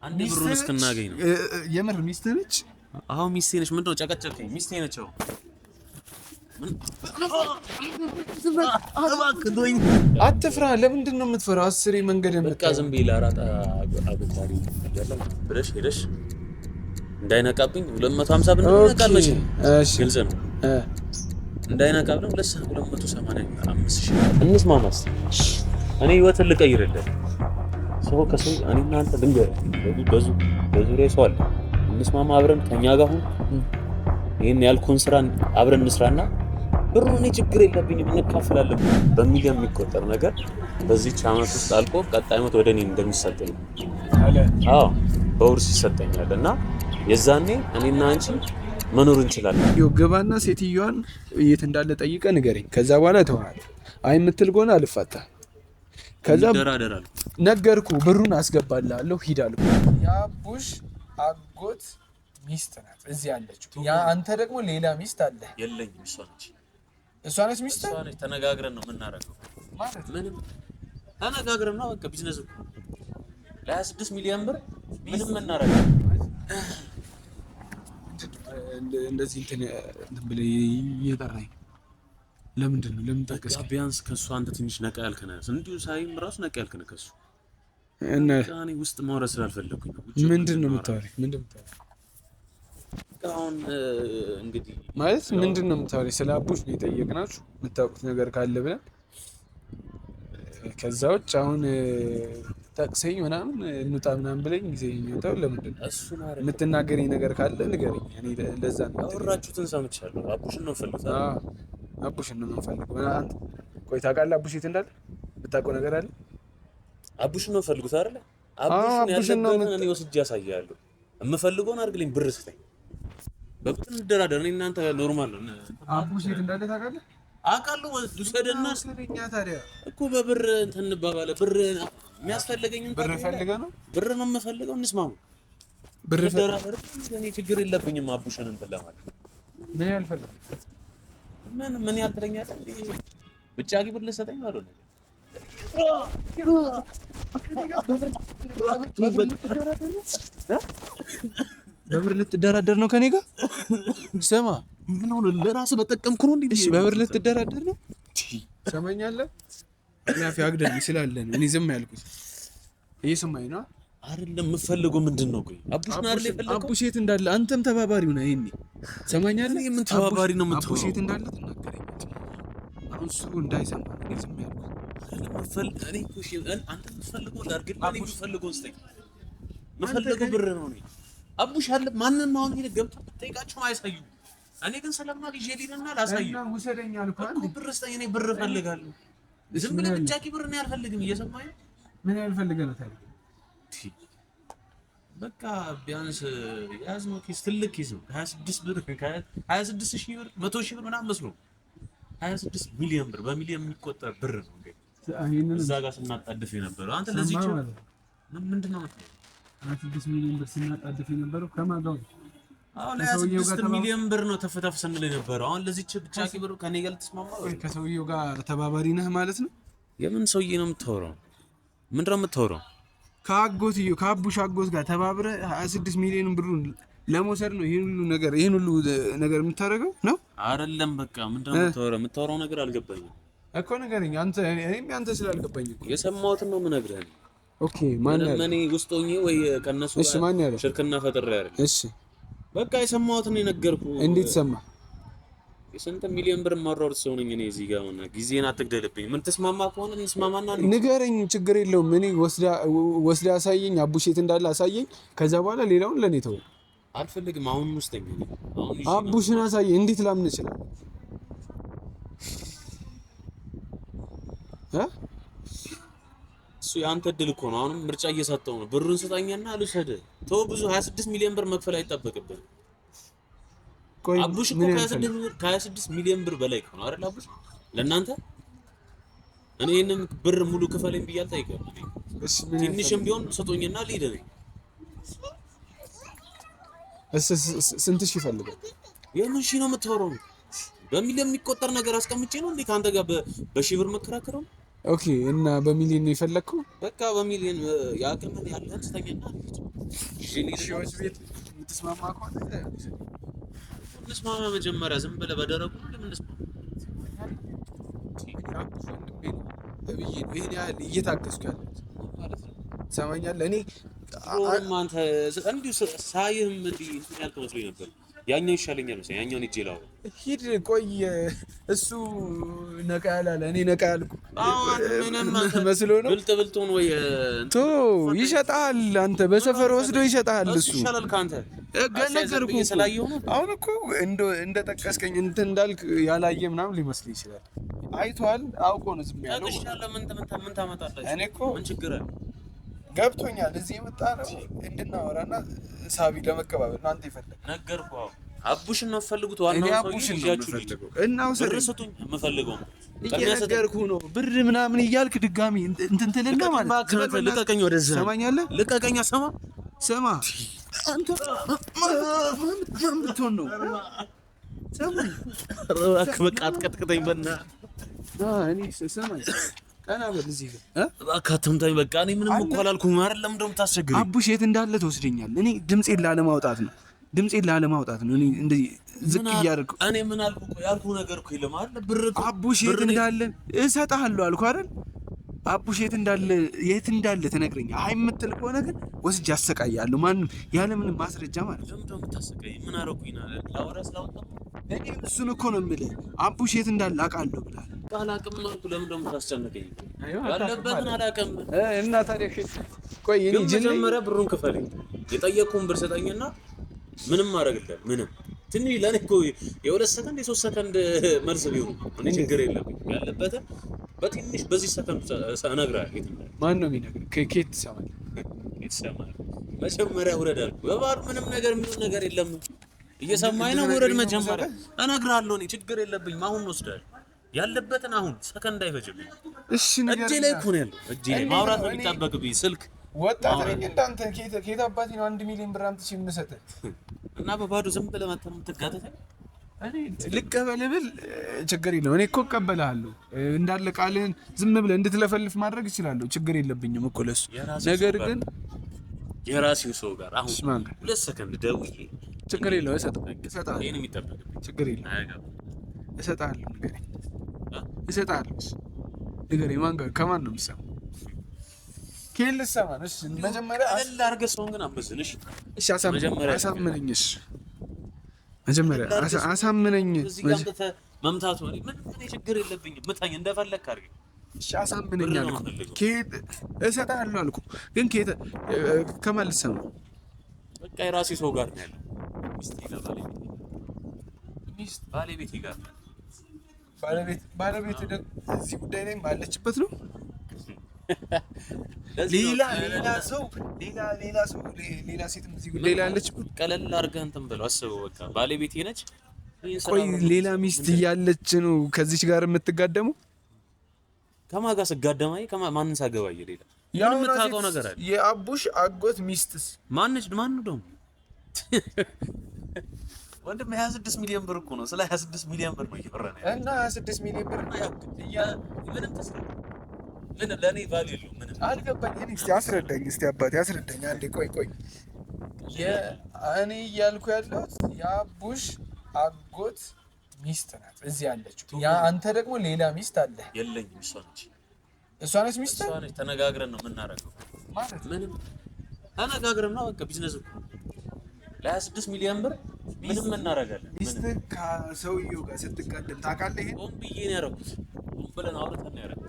አንዴ ብሩን እስክናገኝ ነው። የምር ሚስት ነች? አዎ ሚስቴ ነች። ምንድነው ጨቀጨቀኝ? ሚስቴ ነች። አትፍራ። ለምንድን ነው የምትፈራው? አስሬ መንገድ በቃ ዝም ብዬ ላራጣ አበታሪ ያለው ብለሽ ሄደሽ እንዳይነቃብኝ 250 ብር ነቃል መቼ? እሺ ግልጽ ነው። እንዳይነቃብኝ 285 እንስማማስ። እኔ ህይወትን ልቀይርልህ ሰው ከሰው እኔ እናንተ ድንገር በዙሪያ ሰው አለ። እንስማማ አብረን ከኛ ጋር ሁን። ይሄን ያልኩን ስራ አብረን እንስራና ብሩ እኔ ችግር የለብኝም እንካፈላለን። በሚሊዮን የሚቆጠር ነገር በዚህ ዓመት ውስጥ አልቆ ቀጣይ ዓመት ወደ እኔ እንደሚሰጠኝ አለ። አዎ በውርስ ይሰጠኛል እና የዛኔ እኔና አንቺ መኖር እንችላለን። ግባና ሴትዮዋን የት እንዳለ ጠይቀህ ንገረኝ። ከዛ በኋላ ተዋል። አይ የምትል ጎና አልፋታ። ከዛ ደራደራል ነገርኩ። ብሩን አስገባልሃለሁ ሂድ አልኩ። ያቡሽ አጎት ሚስት ናት እዚህ ያለችው። ያ አንተ ደግሞ ሌላ ሚስት አለ? የለኝም። እሷ ነች ሚስት። እሷ ነች። ተነጋግረን ነው የምናረገው ማለት ምንም ተነጋግረን ነው በቃ ቢዝነስ እኮ ለ26 ሚሊዮን ብር ምንም እናረጋለን። እንደዚህ እንትን ብለህ እየጠራኝ ለምንድን ነው? ለምን ጠቀስከኝ? ቢያንስ ከሱ አንተ ትንሽ ነቃ ያልከ ነህ። እንዲሁ ሳይም ራሱ ነቃ ያልከ ነህ ከሱ እና እኔ ውስጥ ማውራት ስላልፈለኩኝ ነው። ምንድን ነው የምታወሪው? አሁን እንግዲህ ማለት ምንድን ነው የምታወሪው? ስለ አቡሽ ነው የጠየቅናችሁ የምታውቁት ነገር ካለ ብለን። ከዛ ውጭ አሁን ጠቅሰኝ ምናምን እንውጣ ምናምን ብለኝ ጊዜ የሚወጣው ለምንድን ነው? እሱን አይደል የምትናገረኝ ነገር ካለ ንገረኝ። እኔ ለዛ ነው አወራችሁትን ሰምቻለሁ። አቡሽን ነው ፈልጉት። አቡሽን ነው የምንፈልገው። አንተ ቆይ ታውቃለህ አቡሽ የት እንዳለ? የምታውቀው ነገር አለ? አቡሽን ነው ፈልጉት አይደል? አቡሽን ያለበትን እኔ ወስጄ ያሳያለሁ። የምፈልገውን አድርግልኝ፣ ብር ስጠኝ። በቁጥር እንደራደር። እኔ እናንተ ኖርማል ነው። አቡሽ የት እንዳለ ታውቃለህ? አውቃለሁ። ወስደና ስለኛ ታዲያ እኮ በብር እንትን እንባባለ። ብር የሚያስፈልገኝ ብር ፈልገህ ነው? ብር ነው የምፈልገው። እንስማማ። ብር እንደራደር። እኔ ችግር የለብኝም አቡሽን እንትን ለማለት። ምን ያልፈልግ ምን ያልተለኛል እንዴ? ብቻ ግብር ልሰጠኝ ማለት ነው። በብር ልትደራደር ነው ከኔ ጋር? ስማ ምን ሆነ? ለራስህ በጠቀምኩ ነው እንዴ? እሺ በብር ልትደራደር ነው? ሰማኛለህ? አላፊ አግደል ስላለ ነው እኔ ዝም ያልኩት። እየሰማኝ ነው አይደለም? የምፈልገው ምንድን ነው? ቆይ አቡሽ ነው አይደል የፈለከው? አቡሽ የት እንዳለ አንተም ተባባሪው ነህ። ይሄኔ ሰማኛለህ? ምን ተባባሪ ነው የምትሆነው? አቡሽ የት እንዳለ ትናገረኝ። አሁን እሱ እንዳይሰማ እኔ ዝም ያልኩት። እኔ እኮ አንተ የምትፈልገው ላድርግልህ። እኔ የምፈልገው ስጠኝ። የምፈልገው ብር ነው። እኔ አቡሽ አለ ማንንም አሁን ሄደህ ገብተህ ብትጠይቃቸው አያሳዩም። እኔ ግን ስለማውቅ ይዤ ልሂድና ላሳየው። እና ውሰደኝ አልኩህ እኮ ብር ስጠኝ። እኔ ብር እፈልጋለሁ። ዝም ብለህ ብቻቂ ብር እኔ አልፈልግም። እየሰማኸኝ ነው? ምን ያልፈልገህ ነው ታዲያ? በቃ ቢያንስ ያዝነው ኪስ ትልቅ ኪስ ነው። 26 ብር 26 ሺህ ብር 100 ሺህ ብር ምናምን መስሎ 26 ሚሊዮን ብር በሚሊዮን የሚቆጠር ብር ነው። እዛ ጋር ስናጣድፍ የነበረው አንተ ለዚህ ምንድን ነው 26 ሚሊዮን ብር ስናጣድፍ የነበረው ከማን ጋር? አሁን 26 ሚሊዮን ብር ነው ተፈታፍ ስንል የነበረው። አሁን ለዚህ ብቻቂ ብር ከኔ ጋር ልትስማማ ወይ? ከሰውየው ጋር ተባባሪ ነህ ማለት ነው? የምን ሰውዬ ነው የምታወራው? ምንድን ነው የምታወራው? ከአጎትየው ከአቡሽ አጎት ጋር ተባብረህ 26 ሚሊዮን ብሩን ለመውሰድ ነው ይሄን ሁሉ ነገር የምታደርገው ነው አይደለም? በቃ ምንድን ነው የምታወራው ነገር አልገባኝም እኮ ንገረኝ። እኔም ያንተ ስላልገባኝ እኮ የሰማሁትን ነው የምነግርህ። ኦኬ ማን ያለ? እኔ ውስጥ ሆኜ ወይ ከነሱ ጋር ሽርክና ፈጥሬ አይደል? እሺ በቃ የሰማሁትን ነው የነገርኩህ። እንዴት ሰማ? የስንት ሚሊዮን ብር ማራወር ሰው ነኝ እኔ። እዚህ ጋር ሆነ ጊዜን አትግደልብኝ። ምን ተስማማ ከሆነ እንስማማና ንገረኝ፣ ችግር የለውም። እኔ ወስዳ አሳየኝ፣ አቡሽ የት እንዳለ አሳየኝ። ከዛ በኋላ ሌላውን ለኔ ተው። አልፈልግም። አሁን ውስጥ ነኝ አሁን አቡሽን አሳየኝ። እንዴት ላምን ይችላል? እሱ የአንተ እድል እኮ ነው። አሁንም ምርጫ እየሰጠው ነው። ብሩን ስጠኝና ልውሰድህ። ተው ብዙ 26 ሚሊዮን ብር መክፈል አይጠበቅብህም። አቡሽ እኮ ከ26 ሚሊዮን ብር በላይ ነው አይደል? አቡሽ ለእናንተ እኔ ይሄንን ብር ሙሉ ክፈለኝ ብዬ አልጠይቅም። ትንሽም ቢሆን ስጡኝና ልሂድ ነኝ። ስንት ሺህ ይፈልጋል? የምን ሺህ ነው የምታወራው? በሚሊዮን የሚቆጠር ነገር አስቀምጬ ነው እንዴ ከአንተ ጋር በሺህ ብር መከራከረው? ኦኬ። እና በሚሊዮን ነው የፈለግከው? በቃ በሚሊዮን ያቅምን ያለን ስተኛና ሺዎች ቤት የምትስማማ ከሆነ እንስማማ። መጀመሪያ ዝም ብለህ በደረቁ እንስማማ። ይሄን ያህል እየታገዝኩ ያለሁት ማለት ነው። ትሰማኛለህ? እኔ አንተ እንዲሁ ሳይህም እንዲህ እንትን ያልከው መስሎኝ ነበር። ያኛው ይሻለኛል መሰለኝ። ያኛውን እጄ ላው ሂድ። ቆይ እሱ ነቃ ያላለ እኔ ነቃ ያልኩ መስሎ ነው። ብልጥ ሆኖ ቶ ይሸጣል። አንተ በሰፈር ወስዶ ይሸጣል። እሱ ይሻላል ካንተ ነገርኩህ። አሁን እኮ እንደጠቀስከኝ እንትን እንዳልክ ያላየ ምናምን ሊመስል ይችላል። አይቷል። አውቆ ነው ዝም ያለው። ምን ታመጣለህ? እኔ እኮ ምን ችግር አለ? ገብቶኛል። እዚህ የመጣ ነው እንድናወራና ሳቢ ለመቀባበል ነው። አንተ ይፈልግ ነገርኩህ። አቡሽን ነው ፈልጉት። ዋናው አቡሽን ነው የምፈልገው እና ወሰዱኝ የምፈልገው ነገርኩህ ነው። ብር ምናምን እያልክ ድጋሚ እንትን ትልና ማለት ነው። ልቀቀኝ፣ ወደዛ ሰማኛለህ? ልቀቀኝ። ሰማ አንተ ማን ብትሆን ነው? ሰማኝ። በቃ አትቀጥቅጠኝ በእናትህ። እኔ ሰማኝ። ቀና በል እዚህ አካተምታኝ። በቃ እኔ ምንም እኮ አላልኩም። አይደለም እንደውም ታስቸግረኝ። አቡሽ የት እንዳለ ትወስደኛል። እኔ ድምጼን ላለማውጣት ነው። እኔ እንደዚህ ዝቅ እያደረኩ እኔ ምን አልኩ? ያልኩህ ነገር እኮ የለም አይደል? ብር እኮ አቡሽ የት እንዳለ እሰጥሃለሁ አልኩህ አይደል? አቡሽ የት እንዳለ ትነግረኛለህ። አይ የምትል ከሆነ ግን ወስጄ አሰቃያለሁ። ማንም ያለ ምንም ማስረጃ ማለት ነው። ለምን ታሰቃይ? ምን አደረኩኝ? ላወራ ስላወጣሁ እኔ እሱን እኮ ነው የምልህ። አቡሽ የት እንዳለ አውቃለሁ ብለሃል። አላውቅም አልኩህ። ለምን ደግሞ ታስጨንቀኝ? ያለበትን አላውቅም። እና ታዲያ ቆይ እኔ መጀመሪያ ብሩን ክፈልኝ። የጠየቅኩህን ብር ስጠኝና ምንም አደርግልህ። ምንም ትንሽ ለኔ እኮ የሁለት ሰከንድ የሶስት ሰከንድ መልስ ቢሆን እኔ ችግር የለብኝ። ያለበትን በትንሽ በዚህ ሰከንድ እነግርሃለሁ። የት እንዳለ ማን ነው የሚነግርህ? ከየት ትሰማለህ? መጀመሪያ ውረድ አልኩህ። በባህር ምንም ነገር የሚሆን ነገር የለም። እየሰማኝ ነው? ውረድ መጀመሪያ እነግርሃለሁ። እኔ ችግር የለብኝም። አሁን ወስደህ ያለበትን አሁን ሰከንድ አይፈጅብኝ። እሺ እጄ ላይ እኮ ነው ያለው። እጄ ላይ ማውራት ነው የሚጠበቅብኝ። ስልክ ወጣት ነኝ እንዳንተ። ከየት አባቴ ነው 1 ሚሊዮን ብር አምጥቼ የምሰጥህ? እና በባዶ ዝም ብለህ መተህ የምትጋተተኝ? እኔ ልቀበልህ ብል ችግር የለውም። እኔ እኮ እቀበልሃለሁ እንዳለ ቃልህን ዝም ብለህ እንድትለፈልፍ ማድረግ እችላለሁ። ችግር የለብኝም እኮ ለሱ። ነገር ግን የራሴው ሰው ጋር አሁን 2 ሰከንድ ደውዬ ችግር የለውም እሰጥሃለሁ። ይሄን የሚጠበቅብኝ ችግር የለውም እሰጥሃለሁ። እሰጥሃለሁ። ንገረኝ። ማን ጋር ከማን ነው የምትሰማው? ከየት ልትሰማ ነው? እሺ መጀመሪያ አድርገህ ሰውን ግን አመዝንሽ። እሺ አሳምነኝ። እሺ መጀመሪያ አሳምነኝ። መምታቱ ምን ችግር የለብኝም። ምታኝ፣ እንደፈለግህ አድርገኝ። እሺ አሳምነኝ አልኩህ። ከየት እሰጥሃለሁ አልኩህ። ግን ከየት ከማን ልትሰማ? በቃ የራሴ ሰው ጋር ነው ያለው። ባለቤቴ ጋር ነው። ባለቤት ደግሞ እዚህ ጉዳይ ላይ ባለችበት ነው። ሌላ ሰው ሌላ ሴትም እዚህ ጉዳይ ላይ አለችበት። ቀለል አድርገህ እንትን ብለው አስበው። በቃ ባለቤቴ ነች። ቆይ ሌላ ሚስት እያለች ነው ከዚች ጋር የምትጋደመው? ከማን ጋር ስጋደማይ? ማንን ሳገባይ? ሌላ ምን የምታውቀው ነገር አለ? የአቡሽ አጎት ሚስትስ ማነች? ማን ነው ደግሞ? ወንድም 26 ሚሊዮን ብር እኮ ነው። ስለ 26 ሚሊዮን ብር ነው እየፈረነ እና 26 ሚሊዮን ብር ምንም ተስፋ ምን ለኔ ቫልዩ የለውም። ምንም አልገባኝ። እስቲ አስረዳኝ። እስቲ አባቴ አስረዳኝ አንዴ። ቆይ እኔ እያልኩ ያለሁት የአቡሽ አጎት ሚስት ናት እዚህ ያለችው። አንተ ደግሞ ሌላ ሚስት አለ? የለኝም። እሷ ነች ሚስት። እሷ ነች። ተነጋግረን ነው የምናደርገው። ማለት ምንም ተነጋግረን ነው በቃ ቢዝነስ እኮ ለ26 ሚሊዮን ብር ምንም እናደርጋለን። ሚስት ከሰውየው ጋር ስትጋደም ታውቃለህ? ይሄን ሆን ብዬ ነው ያደረኩት። ሆን ብለን አውርተን ነው ያደረኩት።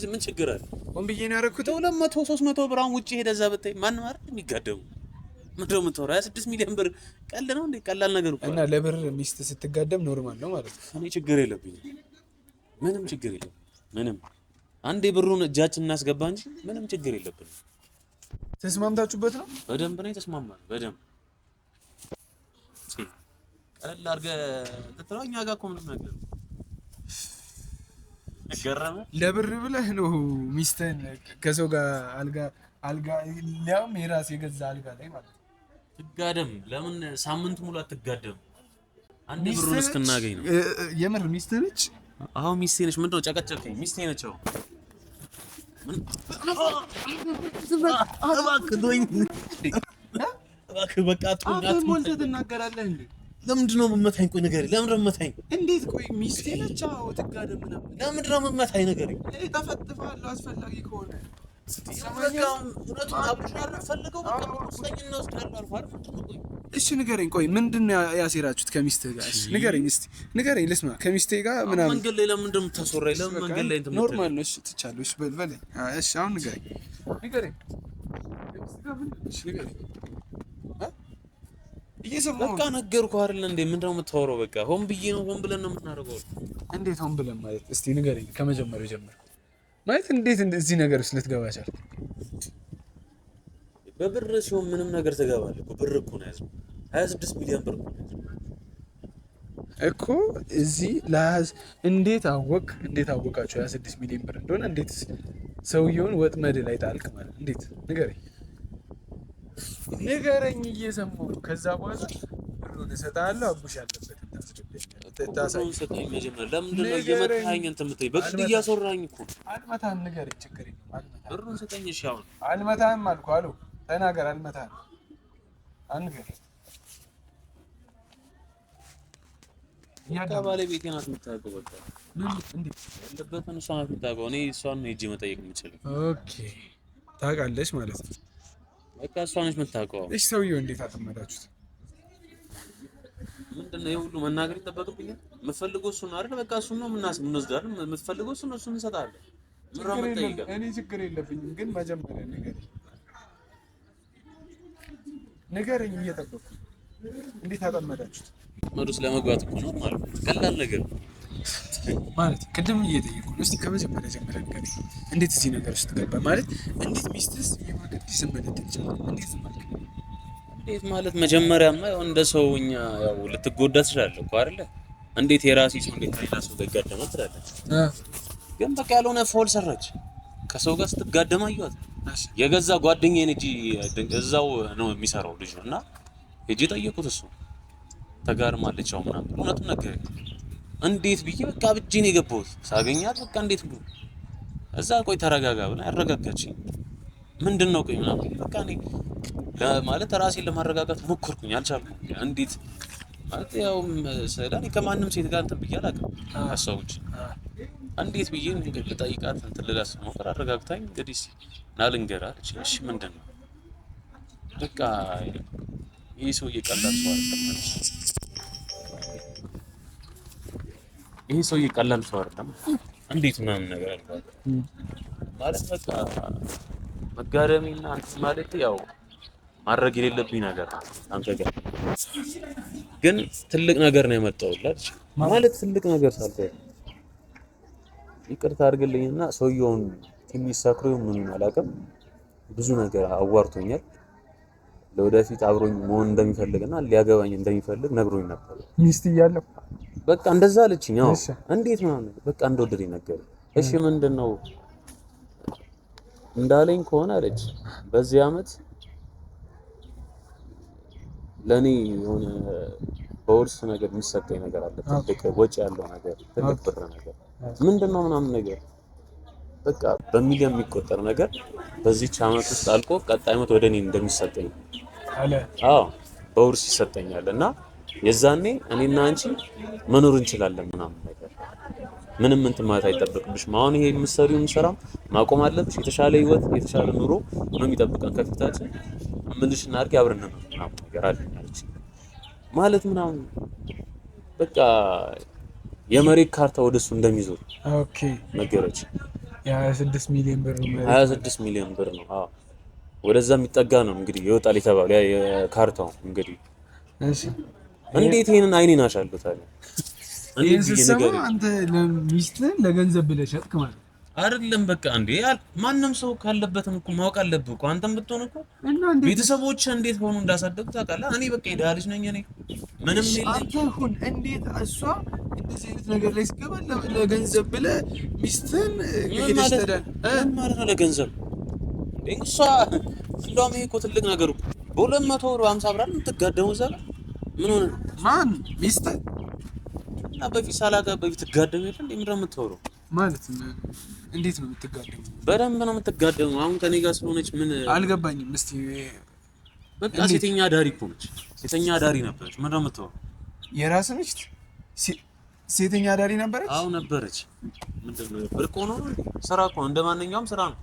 ምን ችግር አለ? ሆን ብዬ ነው ያደረኩት። 200 300 ብር አሁን ውጪ ሄደህ እዛ ብታይ ማንም አይደል የሚጋደሙ? ምንድነው የምታወራው? 26 ሚሊዮን ብር ቀልድ ነው እንዴ? ቀላል ነገር እኮ እና ለብር ሚስት ስትጋደም ኖርማል ነው ማለት ነው። እኔ ችግር የለብኝም። ምንም ችግር የለም። ምንም አንዴ ብሩን እጃችን እናስገባ እንጂ ምንም ችግር የለብንም። ተስማምታችሁበት ነው? በደንብ ነው የተስማማን። በደንብ ቀለል አድርገህ ተጥራው። እኛ ጋር እኮ ምንም ነገር ገረመ። ለብር ብለህ ነው ሚስትህን ከሰው ጋር አልጋ ሊያውም የራስ የገዛ አልጋ ላይ ማለት ነው ትጋደም? ለምን ሳምንት ሙሉ አትጋደም? አንዴ ብሩን እስክናገኝ ነው። የምር ሚስትህ ነች? አሁን ሚስቴ ነች። ምንድን ነው ጨቀጨቀኝ? ሚስቴ ነች። እባክህ በቃ ሞልተህ ትናገራለህ እንዴ? ለምንድን ነው የምመታኝ? ቆይ ንገረኝ። ለምንድን ነው የምመታኝ? እንዴት? ቆይ ሚስቴ ነች። አዎ ትጋደም ምናምን። ለምንድን ነው የምመታኝ? ንገረኝ። እጠፈጥፍሃለሁ አስፈላጊ ከሆነ። እሺ ንገረኝ። ቆይ ምንድን ነው ያሴራችሁት ከሚስትህ ጋር? እሺ ንገረኝ እስቲ ንገረኝ፣ ልስማ። ከሚስትህ ጋር ምናምን መንገድ ላይ ለምን እንደምታስወራኝ? ለምን መንገድ ላይ እንትን ኖርማል ነው። እሺ ትቻለሁ። እሺ በለኝ። እሺ አሁን ንገረኝ ንገረኝ። እሺ ንገረኝ። እየሰማሁ በቃ ነገርኩህ አይደል እንዴ? ምንድን ነው የምታወራው? በቃ ሆን ብዬ ነው፣ ሆን ብለን ነው የምናደርገው። እንዴት ሆን ብለን ማለት? እስቲ ንገረኝ ከመጀመሪያው ጀምር ማለት እንዴት እዚህ ነገር ውስጥ ልትገባ ቻልክ? በብር ሲሆን ምንም ነገር ትገባለህ። ብር እኮ ነው ያዝነው። 26 ሚሊዮን ብር እኮ እዚህ ለያዝ። እንዴት አወቅ? እንዴት አወቃችሁ 26 ሚሊዮን ብር እንደሆነ? እንዴት ሰውየውን ወጥመድ ላይ ጣልክ ማለት? እንዴት ንገረኝ ንገረኝ። እየሰማሁ ነው። ከዛ በኋላ ብሩን እሰጥሃለሁ። አቡሽ ያለበት ታሳይ። ለምንድን ነው እየመታኸኝ? እንትን የምትለኝ በግድ እያስወራኝ እኮ። አልመታህም። ንገረኝ፣ ችግር የለም። ብሩን ስጠኝ። እሺ አሁን አልመታህም አልኩህ። አሉ ተናገር። አልመታህም። አንገር ባለቤቴ ናት የምታውቀው። በቃ ያለበትን እሷ ናት የምታውቀው። እኔ እሷን ነው ሂጅ መጠየቅ የምችለው። ኦኬ ታውቃለች ማለት ነው። በቃ እሷ ነች የምታውቀው። እሺ ሰውዬው እንዴት አጠመዳችሁት? ምንድን ነው የሁሉ መናገር ይጠበቅብኛል? የምትፈልገው እሱን ነው አይደል? በቃ እሱን ነው የምንወስደው አይደል? የምትፈልገው እሱን ነው፣ እሱን እንሰጣለን። እኔ ችግር የለብኝም፣ ግን መጀመሪያ ንገረኝ። እየጠበኩ እንዴት አጠመዳችሁት? መዱስ ለመግባት እኮ ነው ማለት ነው። ቀላል ነገር ማለት ቅድም እየጠየቁ ነው። እስቲ ከመጀመሪያ ጀምረህ ንገረኝ። እንዴት እዚህ ነገር ውስጥ ገባ ማለት? እንዴት ሚስትስ የማገድ ዝምነት ይችላል? እንዴት ዝም አልክ? እንዴት ማለት መጀመሪያማ ያው እንደ ሰውኛ ያው ልትጎዳ ትችላለህ እኮ አይደለ? እንዴት የራሴ ሰው እንዴት ሌላ ሰው ጋር ይጋደማል ትላለህ? ግን በቃ ያልሆነ ፎል ሰራች። ከሰው ጋር ስትጋደም አየኋት። የገዛ ጓደኛዬ እንጂ እዛው ነው የሚሰራው ልጅ እና ሄጄ ጠየቁት። እሱ ተጋርማለች አሁን ምናምን እውነቱን ነገረኝ። እንዴት ብዬ በቃ ብጄን የገባሁት ሳገኛት በቃ እንዴት ብሎ እዛ ቆይ ተረጋጋ ብላ ያረጋጋችኝ። ምንድን ነው ቆይ ምናምን በቃ እኔ ማለት ራሴን ለማረጋጋት ሞከርኩኝ፣ አልቻልኩም። እንዴት ማለት ያው ሰላም ከማንም ሴት ጋር እንትን ብዬ አላውቅም ከሰዎች እንዴት ብዬ እንግዲህ ልጠይቃት እንትን ልላት ስሞክር አረጋግታኝ እንግዲህ ና ልንገርህ አለች። እሺ ምንድን ነው? በቃ ይሄ ሰውዬ ቀላል ሰው አይደለም አለች። ይሄ ሰውዬ ቀላል ሰው አይደለም። እንዴት ምናምን ነገር አልኳት። ማለት በቃ መጋረሚና አንተ ማለት ያው ማድረግ የሌለብኝ ነገር አንተ ጋር ግን ትልቅ ነገር ነው የመጣሁልህ ማለት ትልቅ ነገር ሳልፈ ይቅርታ አድርግልኝና ሰውየውን ትንሽ ሰክሮ ምንም አላውቅም ብዙ ነገር አዋርቶኛል። ለወደፊት አብሮኝ መሆን እንደሚፈልግና ሊያገባኝ እንደሚፈልግ ነግሮኝ ነበር። ሚስት እያለሁ በቃ እንደዛ አለችኝ። አዎ እንዴት ነው በቃ እንደወደደኝ ነገር። እሺ ምንድነው እንዳለኝ ከሆነ አለች በዚህ አመት ለኔ የሆነ በውርስ ነገር የሚሰጠኝ ነገር አለ። ትልቅ ወጪ ያለው ነገር፣ ትልቅ ብር ነገር ምንድነው ምናምን ነገር በቃ በሚሊዮን የሚቆጠር ነገር በዚህች አመት ውስጥ አልቆ ቀጣይ አመት ወደ እኔ እንደሚሰጠኝ አለ። አዎ በውርስ ይሰጠኛል እና የዛኔ እኔና አንቺ መኖር እንችላለን ምናምን ነገር ምንም እንትን ማለት አይጠበቅብሽም። አሁን ይሄ የምትሰሪውን ስራም ማቆም አለብሽ። የተሻለ ህይወት የተሻለ ኑሮ ነው የሚጠብቀን ከፊታችን። ምንድነው አድርጊ አብረን ነው ምናምን ነገር አለኝ አለች ማለት ምናምን በቃ የመሬት ካርታ ወደሱ እንደሚዞር ኦኬ ነገረች። የ26 ሚሊዮን ብር ነው 26 ሚሊዮን ብር ነው። አዎ ወደዛ የሚጠጋ ነው እንግዲህ ይወጣል የተባለው የካርታው እንግዲህ። እሺ እንዴት ይሄንን አይኔን አሻለሁ ታዲያ? እንዴት ይሰማ አንተ ለሚስትህ ለገንዘብ ብለህ ሸጥክ ማለት አይደለም። በቃ እንዴ ማንም ሰው ካለበትም እኮ ማወቅ አለብህ እኮ አንተም ብትሆን እኮ ቤተሰቦች እንዴት ሆኑ እንዳሳደጉ ታውቃለህ። እኔ በቃ የደሃ ልጅ ነኝ እኔ ምንም የለኝም። አንተ ሁን እንዴት እሷ እንደዚህ አይነት ነገር ላይ ስገባ ለገንዘብ ብለህ ሚስትህን እየተስተዳል ማለት ነው ለገንዘብ እንዴ? እሷ እንደውም ይሄ እኮ ትልቅ ነገር እኮ በ250 ብር የምትጋደመው እዛ ምን ሆነ ማን ሚስትህ እና በፊት ሳላውቅህ በፊት ትጋደም የለ እንዴ? ምንድን ነው የምታወራው? ማለት እንዴት ነው የምትጋደሙ? በደንብ ነው የምትጋደሙ። አሁን ከኔ ጋር ስለሆነች ምን አልገባኝም። እስቲ በቃ ሴተኛ አዳሪ እኮ ነች። ሴተኛ አዳሪ ነበረች። ምንድን ነው የምታወራው? የራስህ ሚስት ሴተኛ አዳሪ ነበረች? አዎ ነበረች። ምንድን ነው ብርቅ ሆኖ ስራ እኮ እንደ ማንኛውም ስራ ነው።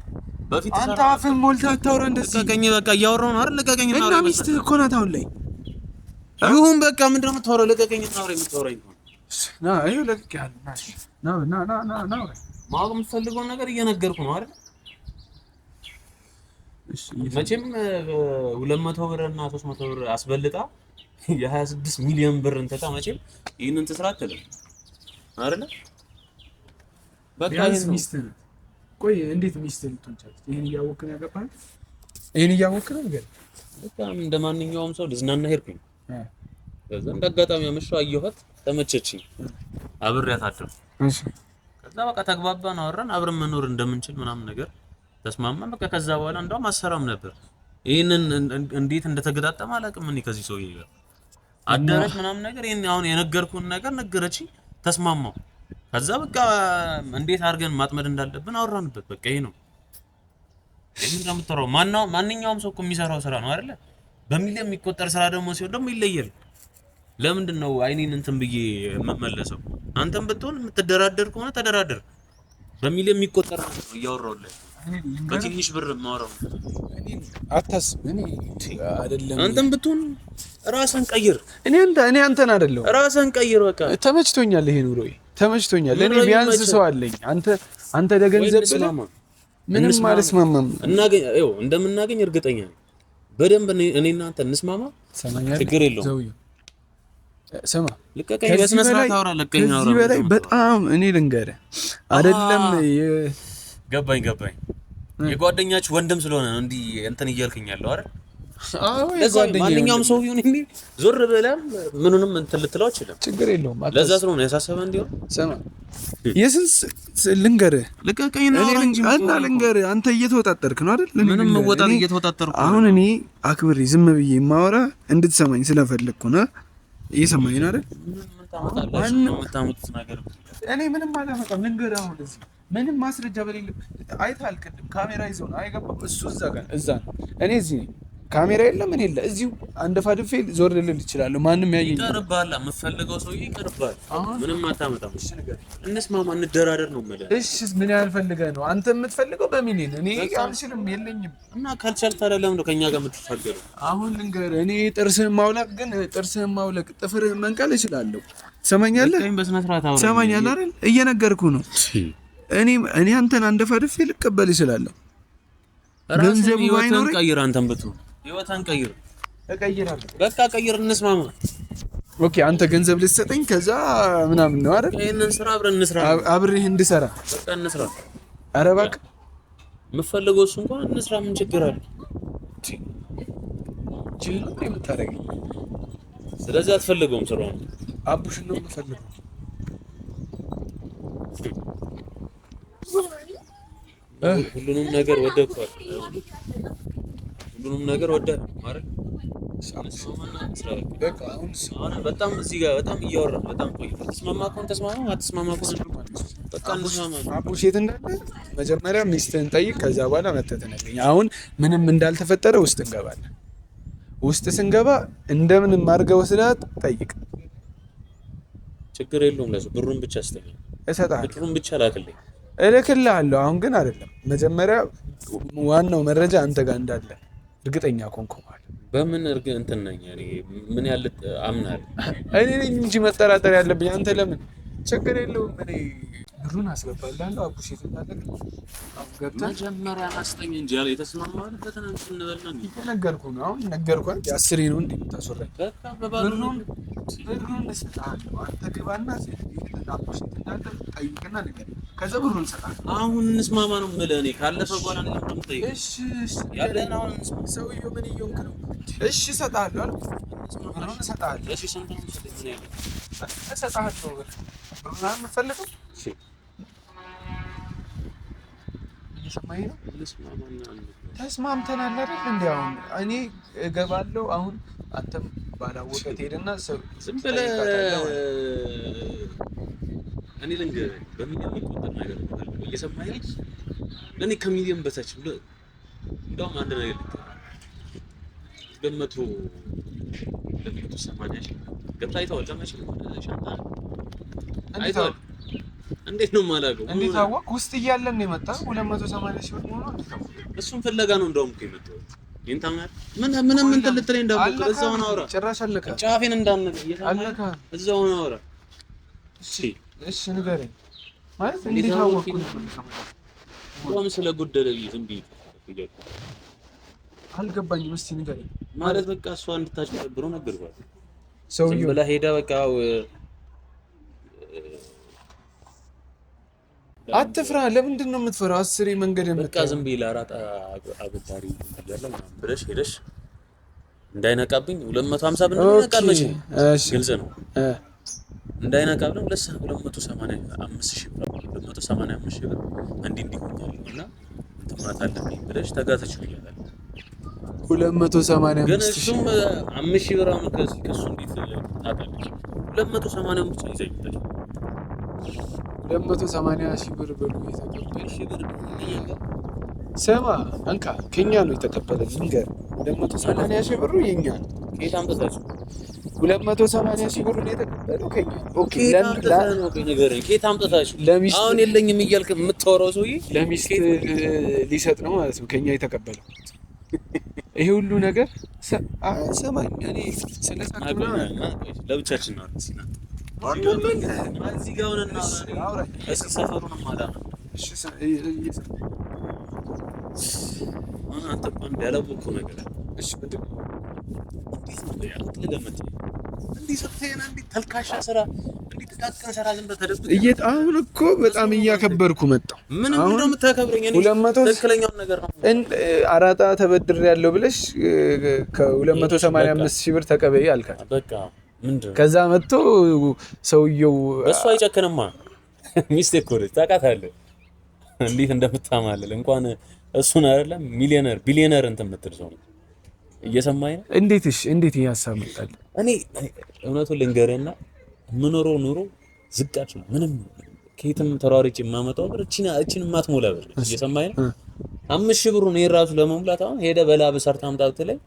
በፊት አንተ አፍህን ሞልተህ አታውራ እንደዚህ። ልቀቀኝ በቃ እያወራሁ ነው አይደል? ልቀቀኝ እና እና ሚስትህ እኮ ናት አሁን ላይ። ይሁን በቃ ምንድን ነው የምታወራው? ልቀቀኝ እና አውራ የምታወራኝ ነው። ና ይኸው ለቅቄሃለሁ። ና ማወቅ የምትፈልገውን ነገር እየነገርኩህ ነው አይደል? እሺ መቼም 200 ብር እና 300 ብር አስበልጣ የ26 ሚሊዮን ብር እንተታ መቼም ይሄንን ትስራ አትልም አይደል? በቃ ይሄን ሚስት ነው። ቆይ እንዴት ሚስት ልትሆን ቻለች? ይሄን እያወቅህ ነው ያገባህ? ይሄን እያወቅህ ነው ነገር በቃ እንደ ማንኛውም ሰው ልዝናና ሄድኩኝ። ከዛ እንደ አጋጣሚ አመሻው አየኋት፣ ተመቸችኝ፣ አብሬያት አደርኩ። እሺ ከዛ በቃ ተግባባን፣ አወራን፣ አብረን መኖር እንደምንችል ምናምን ነገር ተስማማን። በቃ ከዛ በኋላ እንደውም አሰራም ነበር። ይሄንን እንዴት እንደተገጣጠመ አላውቅም። እኔ ከዚህ ሰውዬ ጋር አዳረች ምናምን ነገር ይሄን አሁን የነገርኩህን ነገር ነገረችኝ፣ ተስማማው። ከዛ በቃ እንዴት አድርገን ማጥመድ እንዳለብን አወራንበት። በቃ ይሄ ነው። ይሄን እንደምትጠራው ማንኛውም ሰው እኮ የሚሰራው ስራ ነው አይደለ? በሚሊዮን የሚቆጠር ስራ ደግሞ ሲሆን ደግሞ ይለያል። ለምንድን ነው አይኔን እንትን ብዬ የምመለሰው? አንተም ብትሆን የምትደራደር ከሆነ ተደራደር። በሚሊዮን የሚቆጠር ነው እያወራሁልህ። በትንሽ ብር የማወራው አታስብ። እኔ አይደለም አንተም ብትሆን ራስን ቀይር። እኔ አንተን አይደለም ራስን ቀይር። በቃ ተመችቶኛል፣ ይሄ ኑሮዬ ተመችቶኛል። እኔ ቢያንስ ሰው አለኝ። አንተ ለገንዘብ ብለህ ምንም አልስማማም። እንደምናገኝ እርግጠኛ ነኝ። በደንብ እኔና አንተ እንስማማ። ችግር የለውም። ስማ ልቀቀኝ፣ በስነ ስርዓት አውራ። ለቀኝ አውራ። ከዚህ በላይ በጣም እኔ ልንገርህ አይደለም። ገባኝ። የጓደኛችሁ ወንድም ስለሆነ ነው እንዲህ እንትን እያልከኝ ያለው አይደል? አዎ ማንኛውም ሰው ይሁን እንዴ ዞር ብለህ ምኑንም እንትን ልትለው አይችልም። ችግር የለውም። ለዛ ስለሆነ ያሳሰበህ እንዲሆን ስማ የስንስ ልንገርህ። ልቀቀኝ እና ልንገርህ። አንተ እየተወጣጠርክ ነው አይደል? ምንም መወጣት እየተወጣጠርኩ አሁን እኔ አክብሬ ዝም ብዬ የማወራ እንድትሰማኝ ስለፈለግኩ ነው። እየሰማኝ ነው አይደል? እኔ ምንም አላመጣም። ልንገርህ አሁን እዚህ ምንም ማስረጃ በሌለ አይተሃል። ቅድም ካሜራ ይዘው ነው አይገባም። እሱ እዛ ነው። እኔ እዚህ ነኝ። ካሜራ የለ ምን የለ። እዚሁ አንደፋድፌ ዞር ልል እችላለሁ። ማንም ያየኝ ይቀርባል። የምትፈልገው ሰውዬ ይቀርባል። ምንም አታመጣም። እንስማማ፣ እንደራደር ነው የምልህ። እሺ ምን ያህል ፈልገህ ነው አንተ የምትፈልገው? በሚሊዮን እኔ አልችልም፣ የለኝም። እና ካልቻልክ ታዲያ ለምን ነው ከኛ ጋር የምትፋገረው? አሁን ልንገርህ፣ እኔ ጥርስህን ማውለቅ ጥፍርህን መንቀል እችላለሁ። ትሰማኛለህ? በስነ ስርዓት አውራ። ትሰማኛለህ አይደል? እየነገርኩህ ነው። እኔ አንተን አንደፋድፌ ልቀበል እችላለሁ። ገንዘቡ ባይኖርህ ቀይር። አንተን ብትሆን ህይወትን ቀይር። እቀይራለሁ። በቃ ቀይር፣ እንስማማ። ኦኬ አንተ ገንዘብ ልትሰጠኝ ከዛ ምናምን ነው አይደል? ይሄንን ስራ አብረን እንስራ። አብሬህ እንድሰራ በቃ እንስራ። ኧረ እባክህ የምትፈልገው እሱ እንኳን እንስራ። ምን ችግር አለ? ጅል ነው የምታደርገኝ። ስለዚህ አትፈልገውም ስራውን? አቡሽን ነው የምፈልገው። ሁሉንም ነገር ወደድኳል። ሁሉንም ነገር ወደድ ማለት በቃ አሁን በጣም እዚህ ጋር በጣም እያወራን በጣም ቆይ። ተስማማ ከሆነ ተስማማ፣ አትስማማ ከሆነ በቃ እንስማማ። አቡሽ የት እንዳለ መጀመሪያ ሚስትህን ጠይቅ፣ ከዛ በኋላ መተህ ትነግረኝ። አሁን ምንም እንዳልተፈጠረ ውስጥ እንገባለን። ውስጥ ስንገባ እንደምንም አድርገህ ወስደህ ጠይቅ። ችግር የለውም። ለሱ ብሩን ብቻ አስተኛ እሰጥሃለሁ። ብሩን ብቻ ላክልኝ። እልክልሃለሁ። አሁን ግን አይደለም። መጀመሪያ ዋናው መረጃ አንተ ጋር እንዳለ እርግጠኛ ኮንኩ ማለት በምን እንትን ነኝ እኔ ምን ያለ አምናለሁ። እኔ ነኝ እንጂ መጠራጠር ያለብኝ አንተ ለምን? ችግር የለውም። እኔ ብሩን አስገባልሃለሁ። አቡሽ የት እንዳለ ገብተህ መጀመሪያ አስጠኝ እንጂ ያለ የተስማማንበት ነው እንበልና ነገርኩህ ነው። አሁን ነገርኩህ። የአስሬ ነው እንዴ የምታስወራኝ? ብሩን እሰጥሃለሁ። አንተ ግባና አቡሽ የት እንዳለ ጠይቅና ንገረኝ። ከዛ ብሩን እሰጥሃለሁ። አሁን እንስማማ ነው የምልህ። እኔ ካለፈ በኋላ ነው የምጠይቀው። እሺ ያለን አሁን ሰውዬው ምን እየሆንክ ነው? እሺ እሰጥሃለሁ አልኩህ። ብሩን እሰጥሃለሁ። እሺ ስንት ነው የምትሰጠኝ? እሰጥሃለሁ። ብሩን የምትፈልገው? እሺ እየሰማኸኝ ነው? ተስማምተናል አይደል? እንዴ አሁን እኔ እገባለሁ። አሁን አንተም ባላወቀ ትሄድና ዝም ብለህ እኔ ልንገርህ በሚሊዮን የሚቆጠር ነገር እየሰማኸኝ ለእኔ ከሚሊዮን በታች እንደውም አንድ ነገር ልንገርህ 280 ሺህ ገብታ አይተኸዋል ከመቼ ሻንጣ አይተኸዋል እንዴት ነው የማላውቀው እንዴት አወቅ ውስጥ እያለን ነው የመጣው 280 ሺህ ብር ሆኖ እሱን ፍለጋ ነው እንደውም እኮ የመጣው ይንታማል ምንም እንትን ልትለኝ እንዳትሞክር እዛው ነው አውራ ጭራሽ አለካ ጫፌን እንዳንል አለካ እዛው ነው አውራ እሺ ንገረኝ ማለት እንዴት አወቅኩ ቆም ስለጎደለብኝ ዝም ብዬ አልገባኝም እስቲ ንገረኝ ማለት በቃ እሷ እንድታጭበረብረው ነገርኳት ሰውዬው ብላ ሄዳ በቃ አትፍራ ለምንድን ነው የምትፈራው አስሬ መንገድ በቃ ዝም ብዬ ለአራጣ አበዳሪ ያለው ብለሽ ሄደሽ እንዳይነቃብኝ 250 ብር እንደነቃል መቼ ግልጽ ነው እንዳይነቃ ብለው 285 ሺህ ብር 285 ሺህ ብር እንዲህ ሆኛል እና እንትማት አለብኝ ብለሽ ተጋተችው ይላል 285 ግን እሱም 5 ሺህ ብር አሁን ከሱ እንዴት ታጣለች 280 ብቻ ይዘይታል 280 ሺህ ብር ብሎ የተቀበለ ሺህ ብር ሰማ አንካ ከኛ ነው የተቀበለ ንገር 280 ሺህ ብሩ የኛ ነው ከየት አምጥታችሁ 280 ሺህ ብር ነው የተቀበለው ከኛ ኦኬ ከየት አምጥታችሁ አሁን የለኝም እያልክ የምታወራው ሰውዬ ለሚስት ሊሰጥ ነው ማለት ነው ከኛ የተቀበለው ይሄ ሁሉ ነገር ሰማኝ እኔ ስለሳቅና ለብቻችን ነው አርሲና እዚህ ጋር ሆነና እስኪ ሰፈሩን ማዳም እሺ አንተ እንኳን ያላወቅኸው ነገር እሺ ምንድን ነው እንዴት ነው ያልተለመደ እንዴት ሰተና እንዴት ተልካሻ ስራ እንዴት ተቃቀን ስራ ዝም በተደብቅ አሁን እኮ በጣም እያከበርኩ መጣሁ ምን ነው የምታከብረኝ እኔ ትክክለኛውን ነገር ነው አራጣ ተበድር ያለው ብለሽ ከ285 ሺህ ብር ተቀበይ አልካት በቃ ምንድነው ከዛ መጥቶ ሰውየው እሱ አይጨክንማ ሚስቴክ ኮር ታውቃታለህ እንዴት እንደምታማልል እንኳን እሱን አይደለም ሚሊዮነር ቢሊዮነር እንትን የምትል ሰው ነው እየሰማኸኝ ነው እንዴት ያሳምጣል እኔ እውነቱን ልንገርህና ምኖረው ኑሮ ዝቃጭ ነው ምንም ከየትም ተራሪጭ የማመጣው ብር እቺን ማትሞላ ብር እየሰማኸኝ ነው 5000 ብሩን የራሱ ለመሙላት አሁን ሄደ በላብ ሰርታ አምጣት ላይ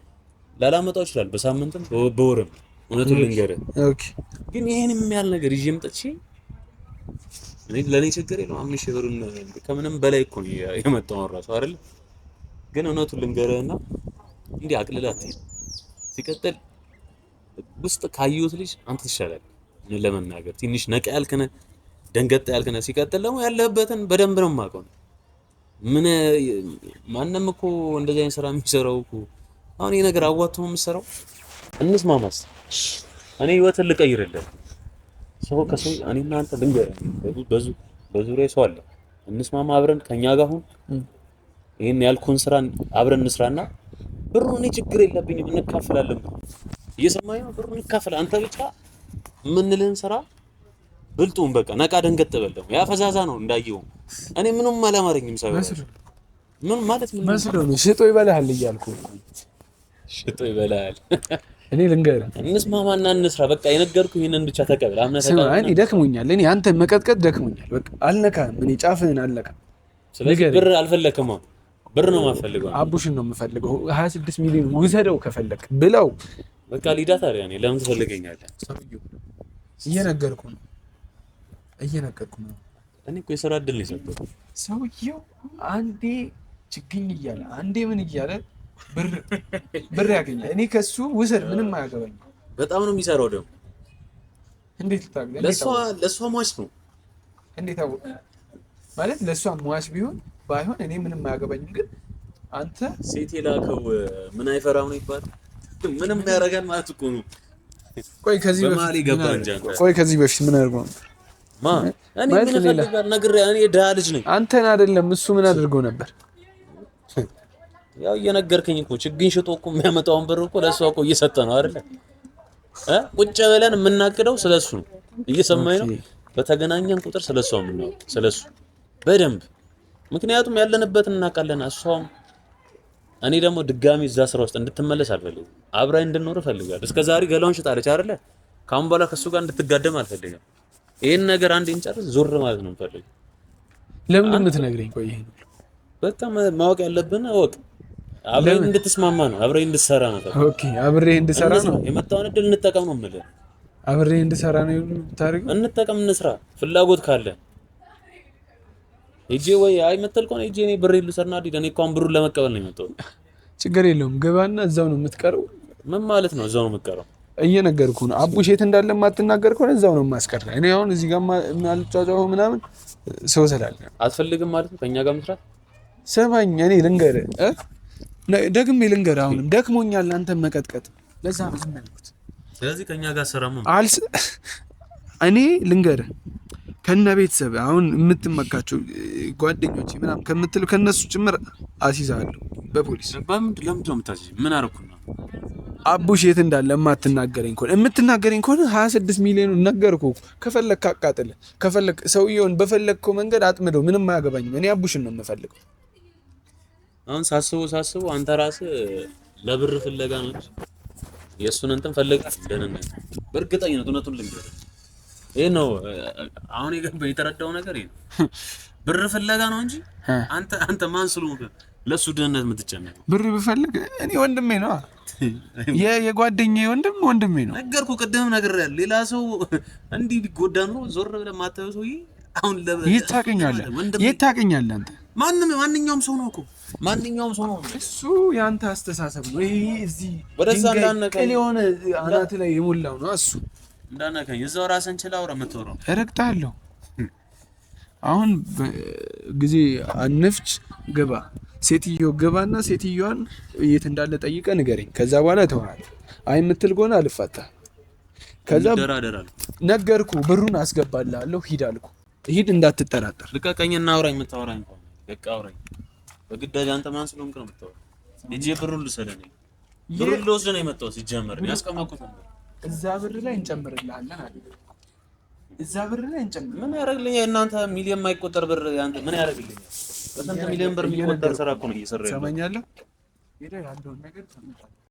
ላላመጣው ይችላል በሳምንትም በወርም እውነቱን ልንገርህ ኦኬ ግን ይሄንም ያህል ነገር ይዤ መጥቼ እኔ ለኔ ችግር የለውም 5000 ብሩን ከምንም በላይ እኮ ነው የመጣው ራሱ አይደል ግን እውነቱን ልንገርህና እንዲህ አቅልላት ሲቀጥል ውስጥ ካዩት ልጅ አንተ ትሻላለህ ለመናገር ትንሽ ነቃ ያልከነ ደንገጥ ያልከነ ሲቀጥል ደግሞ ያለህበትን በደንብ ነው የማውቀው ምን ማንንም እኮ እንደዚህ አይነት ስራ የሚሰራው እኮ አሁን ይሄ ነገር አዋጥቶ ነው የሚሰራው እንስማማስ እኔ ህይወትን ልቀይርልህ ሰው ከሰው እኔና አንተ ልንገርህ በዙሪያ ሰው አለ እንስማማ አብረን ከኛ ጋር ሁን ይሄን ያልኩን ስራ አብረን እንስራና ብሩ እኔ ችግር የለብኝም እንካፈላለን እየሰማኸኝ ነው ብሩ እንካፈል አንተ ብቻ ምንልን ስራ ብልጡን በቃ ነቃ ደንገጥ በለው ያ ፈዛዛ ነው እንዳየው እኔ ምንም አላማረኝም ሳይሆን ምን ማለት ምን መስሎ ነው ሽጦ ይበላል እያልኩ ሽጦ ይበላል እኔ ልንገርህ እንስማማና እንስራ በቃ የነገርኩህ ይሄንን ብቻ ተቀበል አምነህ ተቀበል እኔ ደክሞኛል እኔ አንተ መቀጥቀጥ ደክሞኛል በቃ አልነካም እኔ ጫፍህን አልነካም ስለዚህ ብር አልፈለክም ብር ነው የማፈልገው አቡሽን ነው የምፈልገው 26 ሚሊዮን ውሰደው ከፈለክ ብለው በቃ ሊዳ ታዲያ እኔ ለምን ትፈልገኛለህ እየነገርኩ ነው እኔ እኮ የሥራ እድል ነው የሰጠው ሰውየው አንዴ ችግኝ እያለ አንዴ ምን እያለ ብር ያገኛል እኔ ከሱ ውሰድ ምንም አያገባኝ በጣም ነው የሚሰራው ደግሞ እንዴት ታገኝ ለሷ ሟች ነው እንዴት አወቅ ማለት ለሷ ሟች ቢሆን ባይሆን እኔ ምንም አያገባኝም ግን አንተ ሴት የላከው ምን አይፈራው ነው ይባል ምንም ያረጋል ማለት እኮ ነው ቆይ ከዚህ በፊት ምን አድርጎ ነው እኔ ምን ፈልጋለሁ ነገር እኔ ድሃ ልጅ ነኝ አንተን አይደለም እሱ ምን አድርጎ ነበር ያው እየነገርከኝ እኮ ችግኝ ሽጦ እኮ የሚያመጣውን ብር እኮ ለሷ እኮ እየሰጠ ነው አይደል ቁጭ ብለን የምናቅደው ስለሱ ነው እየሰማኝ ነው በተገናኘን ቁጥር ስለሷ ነው ስለሱ በደንብ ምክንያቱም ያለንበትን እናውቃለን እሷም እኔ ደግሞ ድጋሚ እዛ ስራ ውስጥ እንድትመለስ አልፈልግም። አብራኝ እንድንኖር እፈልጋለሁ። እስከዛሬ ገላውን ሽጣለች አይደለ? ካሁን በኋላ ከሱ ጋር እንድትጋደም አልፈልግም። ይሄን ነገር አንዴ እንጨርስ፣ ዞር ማለት ነው የምፈልገው። ለምን የምትነግረኝ? ቆይ ይሄን በቃ ማወቅ ያለብን እወቅ። አብረን እንድትስማማ ነው፣ አብረን እንድትሰራ ነው። ኦኬ አብሬ እንድሰራ ነው። የመጣውን እድል እንጠቀም ነው የምልህ። አብሬ እንድሰራ ነው ታሪኩ። እንጠቀም፣ እንስራ። ፍላጎት ካለ ሂጂ ወይ አይ መተል ከሆነ ሂጂ። እኔ ብር ልሰርና አይደል? እኔ እንኳን ብሩን ለመቀበል ነው የመጣው። ችግር የለውም ገባና እዛው ነው የምትቀረው። ምን ማለት ነው እዛው ነው የምትቀረው? እየነገርኩህ ነው። አቡሽ የት እንዳለ የማትናገር ከሆነ እዛው ነው የማስቀር። እኔ አሁን እዚህ ጋር ማልጫጫው ምናምን ሰው ስላለ አትፈልግም ማለት ነው ከኛ ጋር መስራት። ሰማኝ፣ እኔ ልንገርህ ደግሜ ልንገርህ፣ አሁንም ደክሞኛል አንተን መቀጥቀጥ። ለዛ ነው ዝም ያልኩት። ስለዚህ ከኛ ጋር ሰራም እኔ ልንገርህ ከነ ቤተሰብ አሁን የምትመካቸው ጓደኞቼ ምናምን ከምትለው ከነሱ ጭምር አሲዛለሁ በፖሊስ። ለምንድን ነው የምታሲዝ? ምን አደረኩና? አቡሽ የት እንዳለ የምትናገረኝ ከሆነ 26 ሚሊዮን ነገርኩህ። ከፈለክ አቃጥል፣ ከፈለክ ሰውየውን በፈለግከው መንገድ አጥምደው፣ ምንም አያገባኝም። እኔ አቡሽን ነው የምፈልገው። አሁን ሳስበው አንተ ራስህ ለብር ፍለጋ ነው እንጂ የእሱን እንትን ፈልገህ ደህንነት በእርግጠኝነት እውነቱን ልንገርህ ይሄ ነው አሁን የገባኝ የተረዳው ነገር ይሄ ነው። ብር ፍለጋ ነው እንጂ አንተ ማን ስለሆንክ ለሱ ደህንነት የምትጨነቀው? ብር ብፈልግ እኔ ወንድሜ ነው፣ የጓደኛዬ ወንድሜ ነው። ነገርኩህ፣ ቅድም ነግሬሃለሁ። ሌላ ሰው እንዲህ ቢጎዳ ነው ዞር ብለህ ማታየው ሰውዬ አሁን የት ታውቀኛለህ አንተ? ማንኛውም ሰው ነው እኮ ማንኛውም ሰው ነው። እሱ ያንተ አስተሳሰብ ነው። ይሄ እዚህ ወደዛ እንዳነቀኝ የሆነ አናት ላይ የሞላው ነው እሱ። እንዳነቀኝ እዛው ራስን ችላ አውራ የምትወራው እረግጣለሁ። አሁን ጊዜ አንፍች ግባ፣ ሴትዮ ግባና ሴትዮዋን የት እንዳለ ጠይቀህ ንገረኝ። ከዛ በኋላ ተዋል። አይ የምትል ከሆነ አልፋታም። ከዛ ነገርኩህ፣ ብሩን አስገባልሃለሁ፣ ሂድ አልኩህ። ሂድ እንዳትጠራጠር። ልቀቀኝና አውራኝ። የምታወራኝ ከሆነ በቃ አውራኝ። በግዳጅ አንተ ማን ስለሆንክ ነው የምታወራው? ሂጅ ብሩን ልሰደኝ። ብሩን ልወስድ ነው የመጣሁት። ሲጀመር ያስቀመጥኩት ነበር። እዛ ብር ላይ እንጨምርልሃለን አለ። እዛ ብር ላይ እንጨምር። ምን ያደርግልኛል? እናንተ ሚሊዮን የማይቆጠር ብር ያንተ ምን ያደርግልኛል? በስንት ሚሊዮን ብር የሚቆጠር ስራ እኮ ነው እየሰራህ ያለው። ሰማኛለህ? ሄደህ ያለውን ነገር